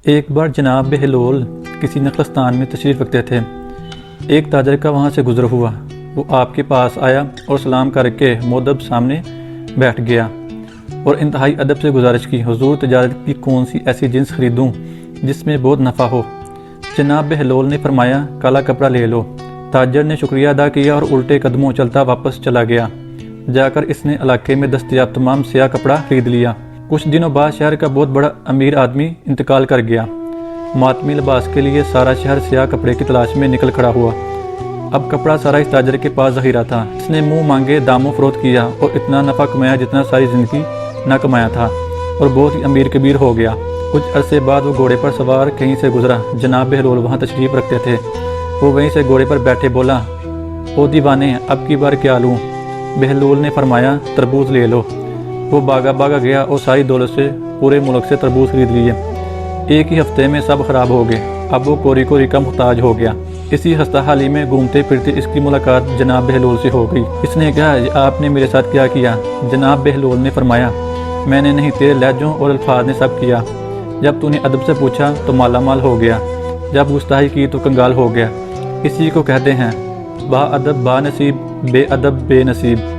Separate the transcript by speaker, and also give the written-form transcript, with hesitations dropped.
Speaker 1: ایک بار جناب بہلول کسی نخلستان میں تشریف رکھتے تھے۔ ایک تاجر کا وہاں سے گزر ہوا۔ وہ آپ کے پاس آیا اور سلام کر کے مؤدب سامنے بیٹھ گیا اور انتہائی ادب سے گزارش کی، حضور تجارت کی کون سی ایسی جنس خریدوں جس میں بہت نفع ہو؟ جناب بہلول نے فرمایا کالا کپڑا لے لو۔ تاجر نے شکریہ ادا کیا اور الٹے قدموں چلتا واپس چلا گیا۔ جا کر اس نے علاقے میں دستیاب تمام سیاہ کپڑا خرید لیا۔ کچھ دنوں بعد شہر کا بہت بڑا امیر آدمی انتقال کر گیا۔ ماتمی لباس کے لیے سارا شہر سیاہ کپڑے کی تلاش میں نکل کھڑا ہوا۔ اب کپڑا سارا اس تاجر کے پاس ذخیرہ تھا۔ اس نے منہ مانگے داموں فروخت کیا اور اتنا نفع کمایا جتنا ساری زندگی نہ کمایا تھا، اور بہت ہی امیر کبیر ہو گیا۔ کچھ عرصے بعد وہ گھوڑے پر سوار کہیں سے گزرا۔ جناب بہلول وہاں تشریف رکھتے تھے۔ وہ وہیں سے گھوڑے پر بیٹھے بولا، او دیوانے، اب کی بار کیا لوں؟ بہلول نے فرمایا تربوز لے لو۔ وہ بھاگا گیا اور ساری دولت سے پورے ملک سے تربوز خرید لیے۔ ایک ہی ہفتے میں سب خراب ہو گئے۔ اب وہ کوری کا محتاج ہو گیا۔ اسی خستہ حالی میں گھومتے پھرتے اس کی ملاقات جناب بہلول سے ہو گئی۔ اس نے کہا آپ نے میرے ساتھ کیا کیا؟ جناب بہلول نے فرمایا میں نے نہیں، تیرے لہجوں اور الفاظ نے سب کیا۔ جب تو نے ادب سے پوچھا تو مالا مال ہو گیا، جب گستاخی کی تو کنگال ہو گیا۔ اسی کو کہتے ہیں با ادب با نصیب، بے ادب بے نصیب۔